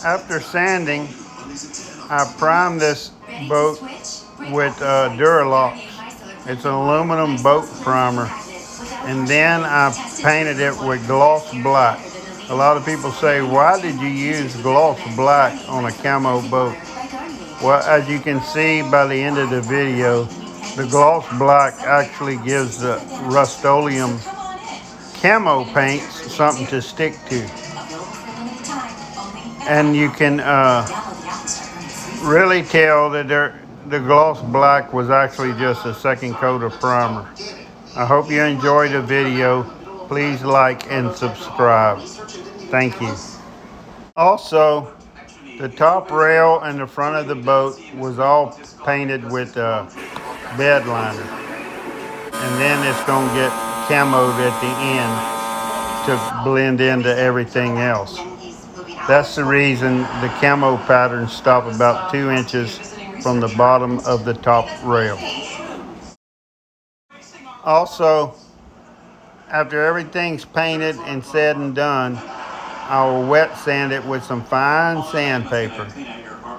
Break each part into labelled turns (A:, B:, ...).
A: After sanding, I primed this boat with DURALUX. It's an aluminum boat primer. And then I painted it with gloss black. A lot of people say, why did you use gloss black on a camo boat? Well, as you can see by the end of the video, the gloss black actually gives the Rust-Oleum camo paints something to stick to. And you can really tell that the gloss black was actually just a second coat of primer. I hope you enjoyed the video. Please like and subscribe. Thank you. Also, the top rail and the front of the boat was all painted with bed liner. And then it's going to get camoed at the end to blend into everything else. That's the reason the camo patterns stop about 2 inches from the bottom of the top rail. Also, after everything's painted and said and done, I will wet sand it with some fine sandpaper.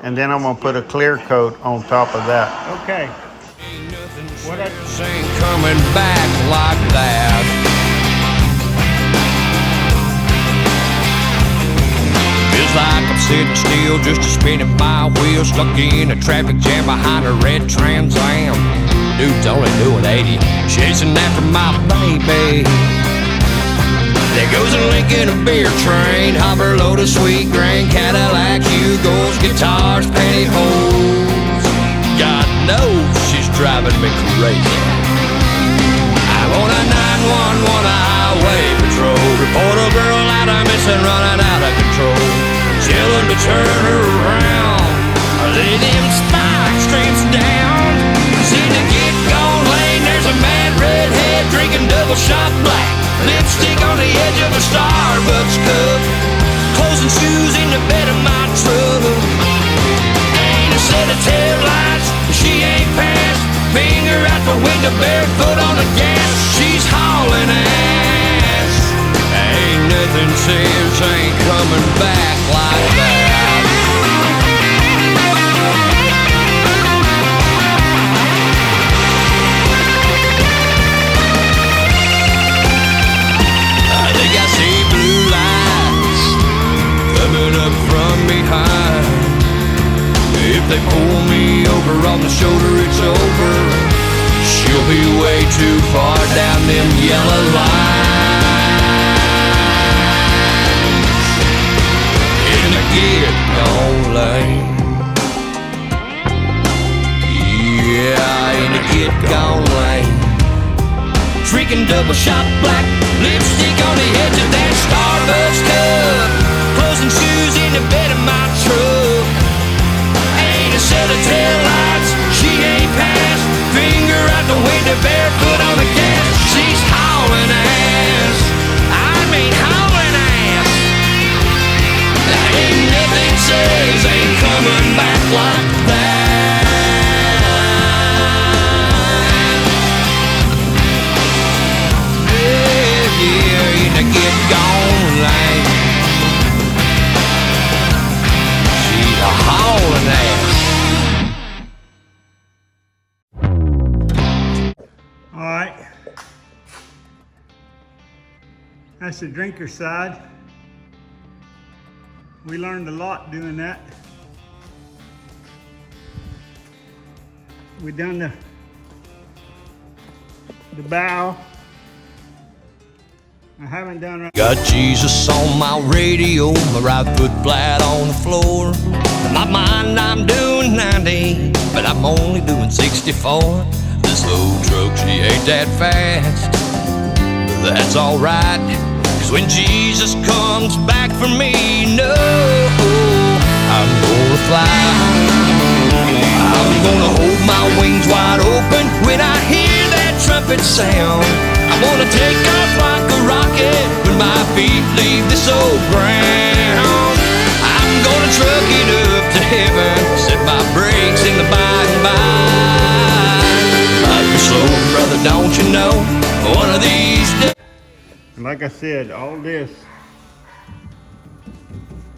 A: And then I'm going to put a clear coat on top of that. Okay.
B: What ain't coming back like that. Feels like I'm sitting still, just a spinning my wheels, stuck in a traffic jam behind a red Trans Am. Dude's only doing 80, chasing after my baby. There goes a Lincoln, a beer train, hopper load of sweet grain, Cadillac, Hugos, guitars, pantyhose. God knows she's driving me crazy. I'm on a 911, a highway patrol. Report a girl out of missing, running out of control. Chillin' to turn her around. Lay them spike strips down. Seen the get gone lane, there's a mad redhead drinking double shot black. Lipstick on the edge of a Starbucks cup. Clothes and shoes in the bed of my truck. Ain't a set of taillights, she ain't passed. Finger out the window, barefoot on the gas. She's hauling ass. Ain't nothing says ain't coming back like that. Up from behind. If they pull me over on the shoulder, it's over. She'll be way too far down them yellow lines. In the get gone lane. Yeah, in the get gone lane. Drinking double shot black, lipstick on the edge of that Starbucks cup. Clothes and shoes in the bed of my truck. Ain't a set of taillights, she ain't passed. Finger out the window, barefoot on the gas. She's hauling ass, I mean hauling ass. Ain't nothing says ain't coming back like that. Yeah, in the get gone lane. Hauling ass.
A: All right. That's the drinker side. We learned a lot doing that. We done the bow. I haven't done right.
B: Got Jesus on my radio, my right foot flat on the floor. In my mind I'm doing 90, but I'm only doing 64. This old truck, she ain't that fast, but that's alright. Cause when Jesus comes back for me, no, I'm gonna fly. I'm gonna hold my wings wide open when I hear that trumpet sound. I wanna take off like a rocket when my feet leave this old ground. I'm gonna truck it up to heaven, set my brakes in the by and by. I'll be slow, brother, don't you know? One of these days.
A: Like I said, all this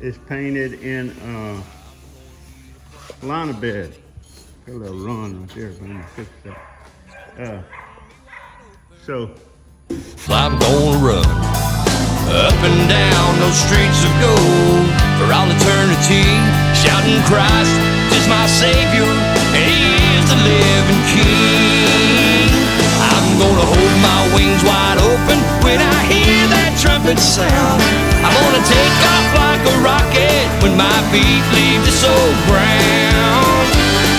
A: is painted in liner bed. Got a little run right there, but I'm gonna fix that. So
B: I'm gonna run up and down those streets of gold for all eternity, shouting Christ is my Savior, and He is the living King. I'm gonna hold my wings wide open when I hear that trumpet sound. I'm gonna take off like a rocket when my feet leave this old ground.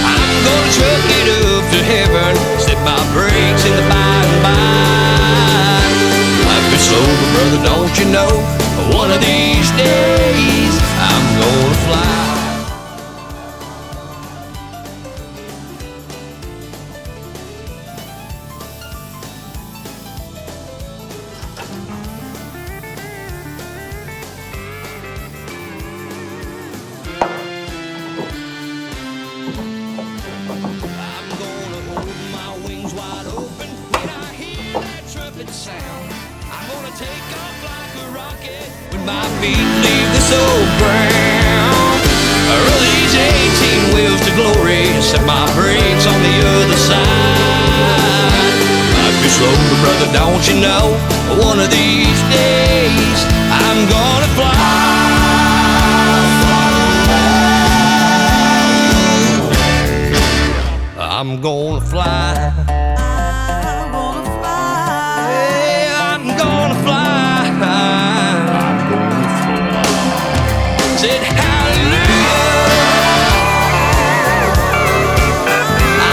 B: I'm gonna truck it up to heaven, slip my brakes in the by and by. Life is slow, but brother, don't you know, one of these days I'm gonna fly. Sound. I'm gonna take off like a rocket when my feet leave this old ground. Roll these 18 wheels to glory and set my brakes on the other side. Life is slow, brother, don't you know? One of these days I'm gonna fly. I'm gonna fly. Said hallelujah,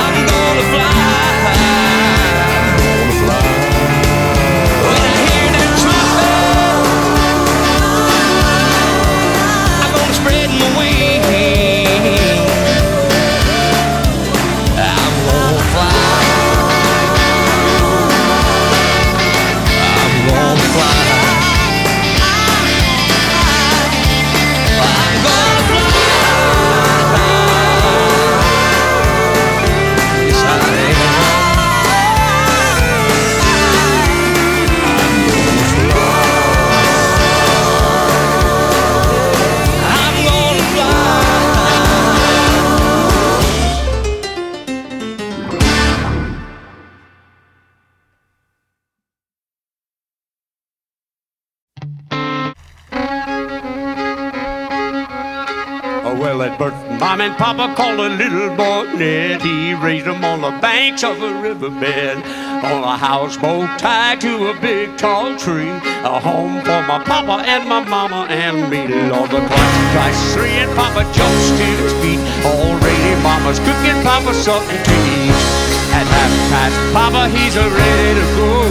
B: I'm gonna fly. When I hear that trumpet, I'm gonna spread my wings. I'm gonna fly. I'm gonna fly. Well, at birth, Mom and Papa called a little boy Ned. He raised him on the banks of a riverbed, on a houseboat tied to a big tall tree. A home for my papa and my mama and me. Lord, the clock strikes 3 and Papa jumps to his feet. Already Mama's cooking Papa something to eat. At half past, Papa, he's ready to go.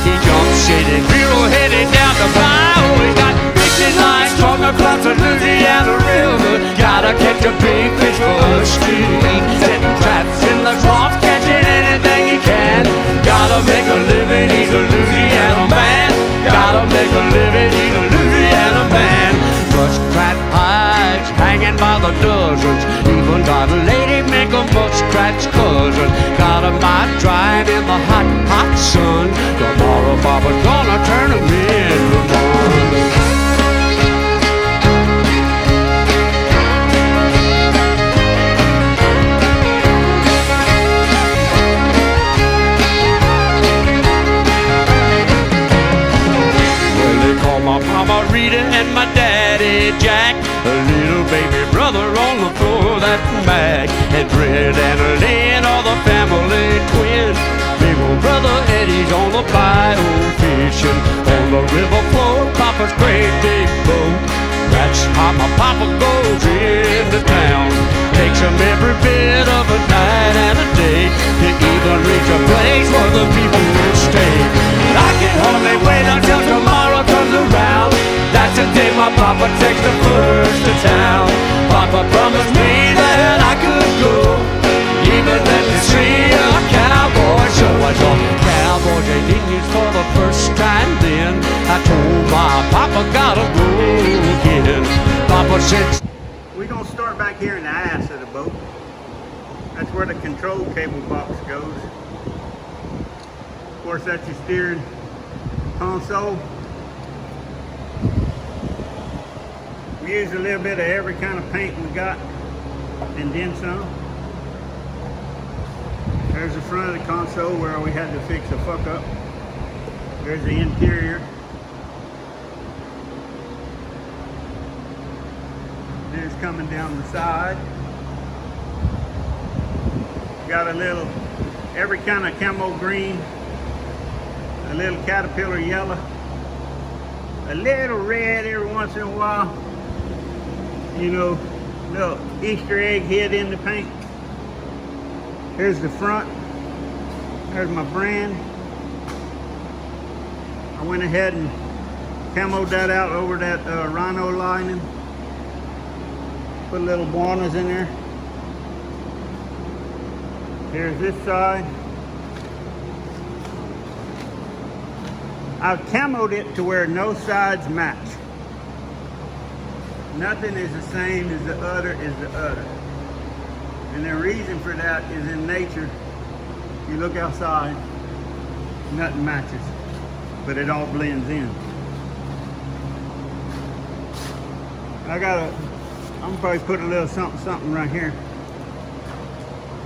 B: He jumps sitting real headed down the bayou. He got fishing lines from across the Louisiana River. Gotta catch a big fish for us to eat. Setting traps in the swamps, catching anything he can. Gotta make a living, he's a Louisiana man. Gotta make a living, he's a Louisiana man. Muskrat hides hanging by the dozens. Even got a lady make a muskrat's cousin. Got a mite drying in the hot, hot sun. Tomorrow Papa's gonna turn him into one. My mama Rita and my daddy Jack, a little baby brother on the floor that Mac, and Fred and Lynn are the family twins. Big old brother Eddie's on the bayou fishing. On the river floor, Papa's great big boat. That's how my Papa goes into town. Takes him every bit of a night and a day to even reach a place where the people will stay. I can hardly wait until tomorrow comes around. That's the day my Papa takes the first to town. Papa promised me that I could go, even let me see a cowboy show. I saw cowboys and Indians for the first time then. I told my Papa gotta go again. Papa said,
A: we're gonna start back here in the ass of the boat. That's where the control cable box goes. Of course, that's your steering console. We used a little bit of every kind of paint we got, and then some. There's the front of the console where we had to fix a fuck up. There's the interior. There's coming down the side. Got a little, every kind of camo green, a little caterpillar yellow, a little red every once in a while. You know, little Easter egg hid in the paint. Here's the front. There's my brand. I went ahead and camoed that out over that rhino lining. Put little Boateaux in there. Here's this side. I've camoed it to where no sides match. Nothing is the same as the other is the other. And the reason for that is in nature, you look outside, nothing matches, but it all blends in. I'm gonna probably put a little something right here.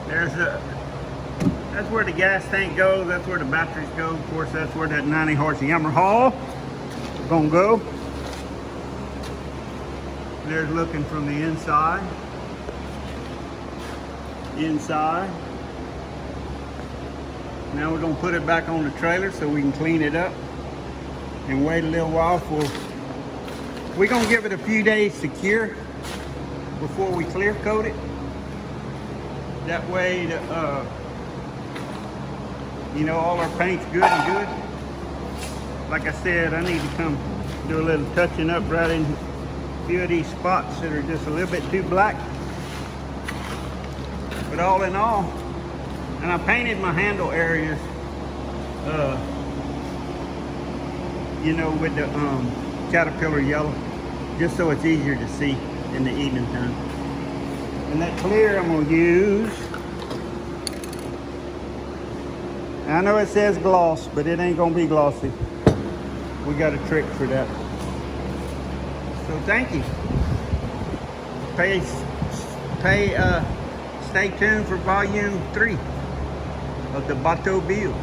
A: That's where the gas tank goes, that's where the batteries go. Of course, that's where that 90 horse Yamaha is gonna go. There's looking from the inside. Now we're gonna put it back on the trailer so we can clean it up and wait a little while for, we're gonna give it a few days to cure before we clear coat it. That way, you know, all our paint's good and good. Like I said, I need to come do a little touching up right in a few of these spots that are just a little bit too black. But all in all, and I painted my handle areas, you know, with the caterpillar yellow, just so it's easier to see in the evening time. And that clear I'm gonna use, I know it says gloss, but it ain't gonna be glossy. We got a trick for that. So thank you. Stay tuned for volume 3 of the Boateaux build.